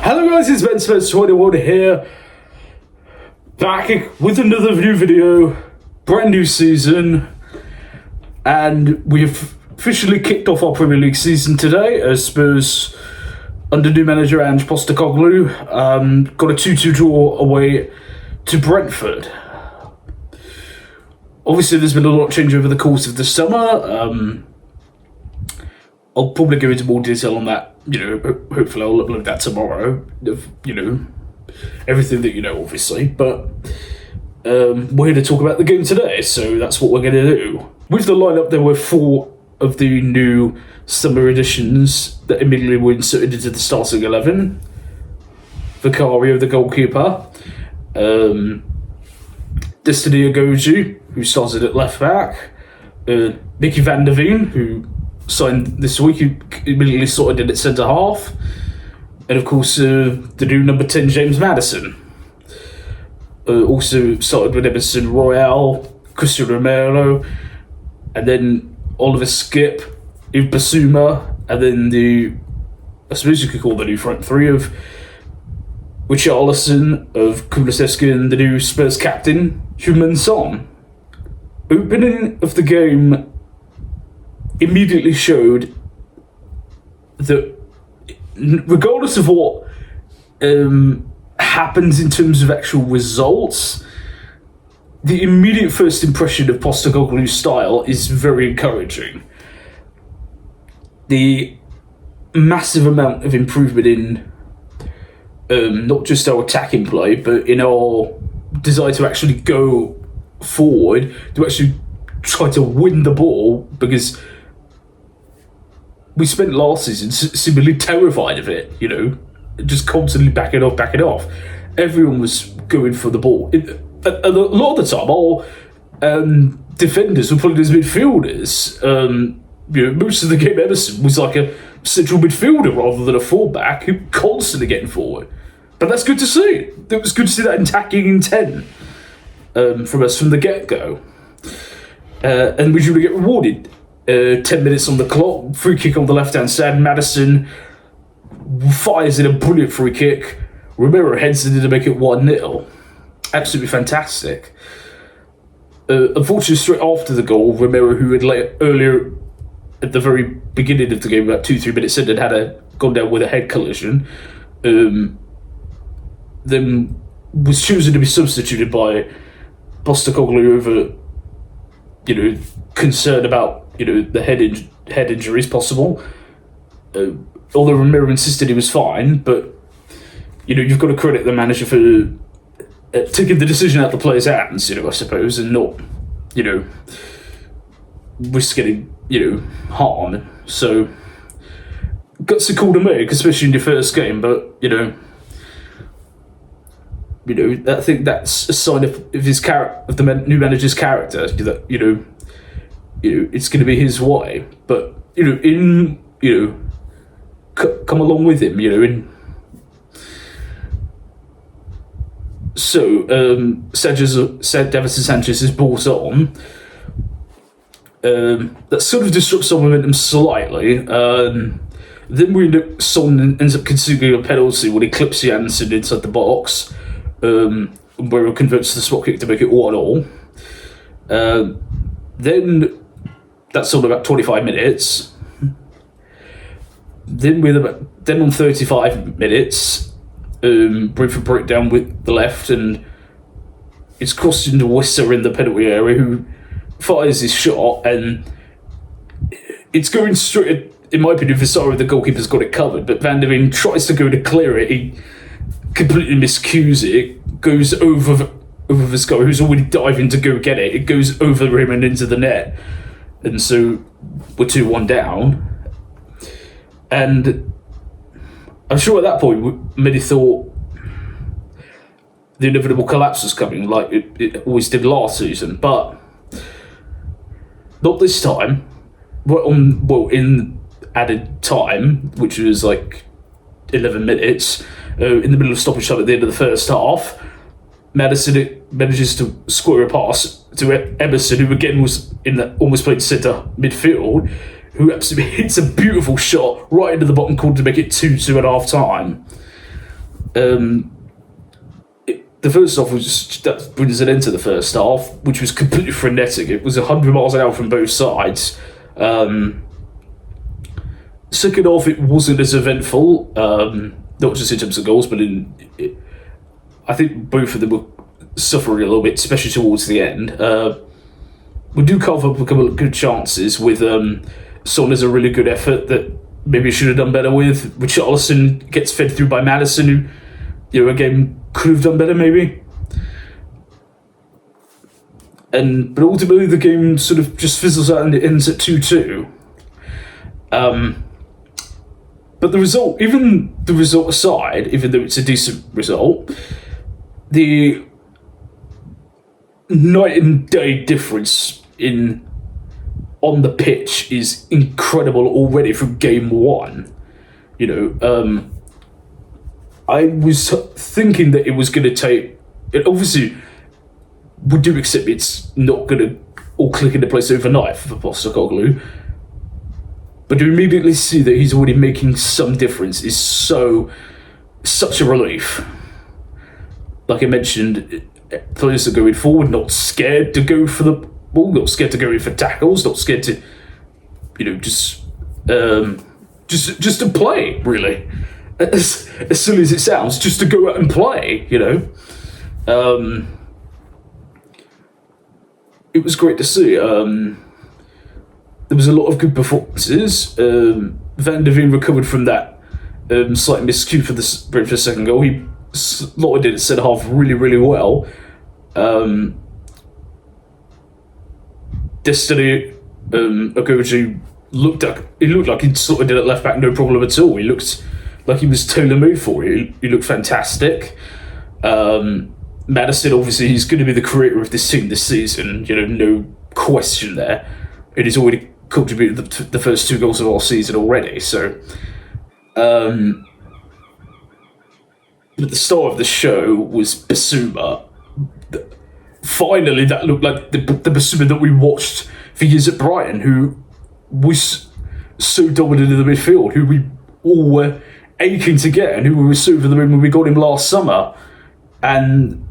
Hello guys, it's Ben Spurs 21 here, back with another new video, brand new season, and we've officially kicked off our Premier League season today as Spurs, under new manager Ange Postecoglou, got a 2-2 draw away to Brentford. Obviously there's been a lot of change over the course of the summer. I'll probably go into more detail on that, hopefully I'll upload that tomorrow, everything that obviously, but we're here to talk about the game today, so that's what we're going to do. With the lineup, there were 4 of the new summer editions that immediately were inserted into the starting 11. Vicario, the goalkeeper, Destiny Agoju, who started at left back, Mickey van der Veen, who signed this week, who immediately sorted in at centre half, and of course the new number 10 James Maddison. Also started with Emerson Royale, Christian Romero, and then Oliver Skip, Yves Bissouma, and then I suppose you could call the new front three of Richarlison, of Kulusevski, and the new Spurs captain, Heung-min Son. Opening of the game immediately showed that regardless of what happens in terms of actual results, the immediate first impression of Postecoglou's style is very encouraging. The massive amount of improvement in not just our attacking play, but in our desire to actually go forward, to actually try to win the ball, because we spent last season seemingly terrified of it, just constantly backing off. Everyone was going for the ball. A lot of the time, our defenders were playing as midfielders. Most of the game, Emerson was like a central midfielder rather than a fullback who constantly getting forward. But that's good to see. It was good to see that attacking intent from us from the get-go. And we usually get rewarded. 10 minutes on the clock, free kick on the left-hand side. Maddison fires in a brilliant free kick. Romero heads it in to make it 1-0. Absolutely fantastic. Unfortunately, straight after the goal, Romero, who had earlier at the very beginning of the game, about 2-3 minutes in, had gone down with a head collision, then was chosen to be substituted by Postecoglou over, concern about the head injuries possible. Although Romero insisted he was fine, but you've got to credit the manager for taking the decision out of the players' hands, I suppose, and not risk getting harm. So gutsy call to make, especially in your first game, but I think that's a sign of his of the new manager's character, that it's going to be his way, but come along with him, So Davinson Sanchez is brought on. That sort of disrupts our momentum slightly. Then Son ends up conceding a penalty when he clips Janssen inside the box, where he converts the spot kick to make it 1-1. Then that's on about 25 minutes. Then on 35 minutes, Brentford break down with the left, and it's crossed into Wissa in the penalty area, who fires his shot, and it's going straight. In my opinion, Vicario, the goalkeeper's got it covered, but Van der Veen tries to go to clear it. He completely miscues it, goes over Vicario, who's already diving to go get it. It goes over him and into the net, and so we're 2-1 down. And I'm sure at that point, many thought the inevitable collapse was coming, like it always did last season, but not this time. In added time, which was like 11 minutes, in the middle of stoppage time at the end of the first half, Maddison manages to square a pass to Emerson, who again was almost played centre midfield, who absolutely hits a beautiful shot right into the bottom corner to make it 2-2 at half time. The first half that brings an end to the first half, which was completely frenetic. It was 100 miles an hour from both sides. Second half, it wasn't as eventful, not just in terms of goals, but I think both of them were suffering a little bit, especially towards the end. We do carve up a couple of good chances with Son as a really good effort that maybe should have done better with. Richarlison gets fed through by Maddison, who, again, could have done better maybe. But ultimately the game sort of just fizzles out and it ends at 2-2. But even the result aside, even though it's a decent result, the night and day difference on the pitch is incredible already from game one. I was thinking that it was going to take... Obviously, we do accept it's not going to all click into place overnight for Postecoglou. But to immediately see that he's already making some difference is such a relief. Like I mentioned, players are going forward, not scared to go for the ball, not scared to go in for tackles, not scared to, just to play, really. As silly as it sounds, just to go out and play, It was great to see. There was a lot of good performances. Van der Veen recovered from that slight miscue for the Brentford second goal. He slotted it at centre half really, really well. Destiny Ogoji looked like he'd slotted it at left back, no problem at all. He looked like he was tailor-made for it. He looked fantastic. Maddison, obviously, he's going to be the creator of this team this season. No question there. It has already contributed to the first 2 goals of our season already. So, but the star of the show was Bissouma. Finally, that looked like the Bissouma that we watched for years at Brighton, who was so dominant in the midfield, who we all were aching to get, and who we were so over the moon when we got him last summer. And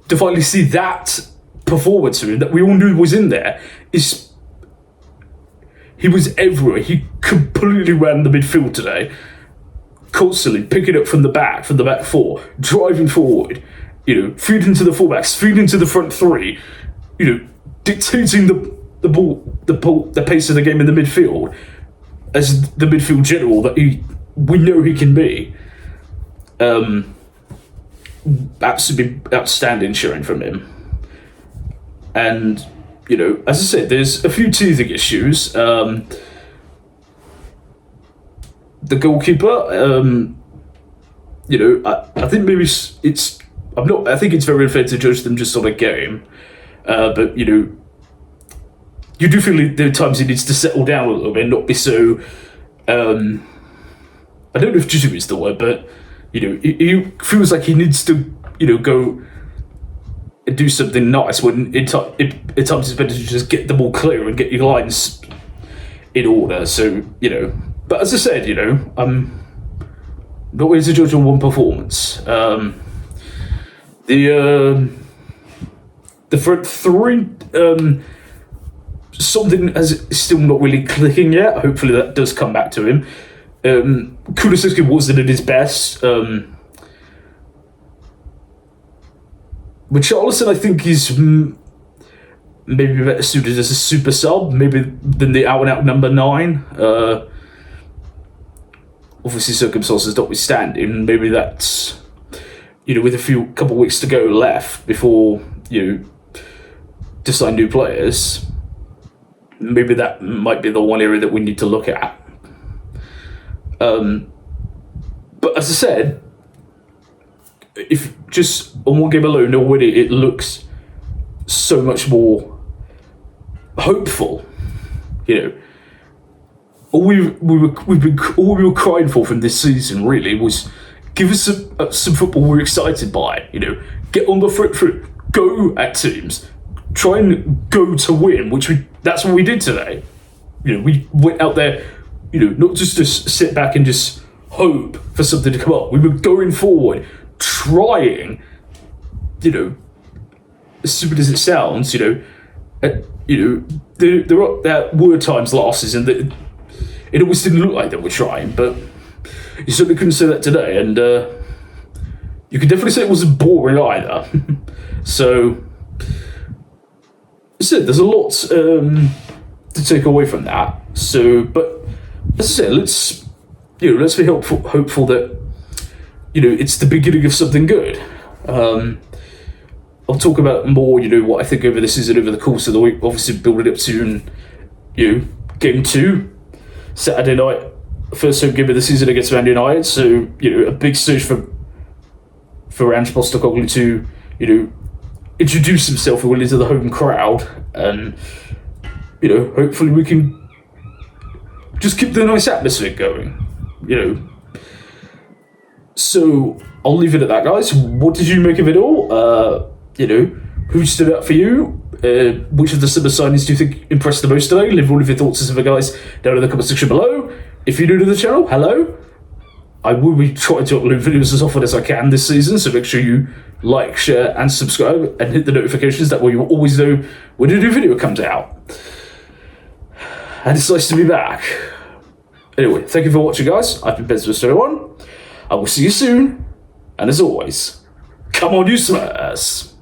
to finally see that performance of him that we all knew was in there, he was everywhere. He completely ran the midfield today, constantly picking up from the back four, driving forward, feeding to the fullbacks, feeding to the front three, dictating the pace of the game in the midfield as the midfield general that we know he can be. Absolutely outstanding showing from him. And, as I said, there's a few teething issues. The goalkeeper, I think maybe I think it's very unfair to judge them just on a game. But, you do feel like there are times he needs to settle down a little bit and not be so... I don't know if jittery is the word, but, he feels like he needs to, go and do something nice when at times it's better to just get the ball clear and get your lines in order. So, but as I said, I'm not going to judge on one performance. The front three, something is still not really clicking yet. Hopefully that does come back to him. Kulusevski wasn't at his best. Richarlison, I think, is maybe better suited as a super sub, maybe than the out-and-out number 9. Obviously, circumstances notwithstanding, maybe that's, with a couple of weeks to go left before to sign new players, maybe that might be the one area that we need to look at. But as I said, if just on one game alone, already it looks so much more hopeful. All we were crying for from this season really was give us some football we're excited by. Get on the front foot, go at teams, try and go to win. That's what we did today. We went out there, not just to sit back and just hope for something to come up. We were going forward, trying, as stupid as it sounds, there were times last season that it always didn't look like they were trying, but you certainly couldn't say that today, and you could definitely say it wasn't boring either. So, as I said, there's a lot to take away from that. So, but as I said, let's be hopeful that it's the beginning of something good. I'll talk about more, what I think over the season, over the course of the week, obviously building up to, game 2, Saturday night, first home game of the season against Man United. So, a big stage for Ange Postecoglou to, introduce himself into the home crowd, and, hopefully we can just keep the nice atmosphere going, So, I'll leave it at that, guys. What did you make of it all? Who stood out for you? Which of the summer signings do you think impressed the most today? Leave all of your thoughts as ever, guys, down in the comment section below. If you're new to the channel, hello. I will be trying to upload videos as often as I can this season, so make sure you like, share, and subscribe, and hit the notifications. That way you'll always know when a new video comes out. And it's nice to be back. Anyway, thank you for watching, guys. I've been Ben01. I will see you soon, and as always, come on, you Spurs!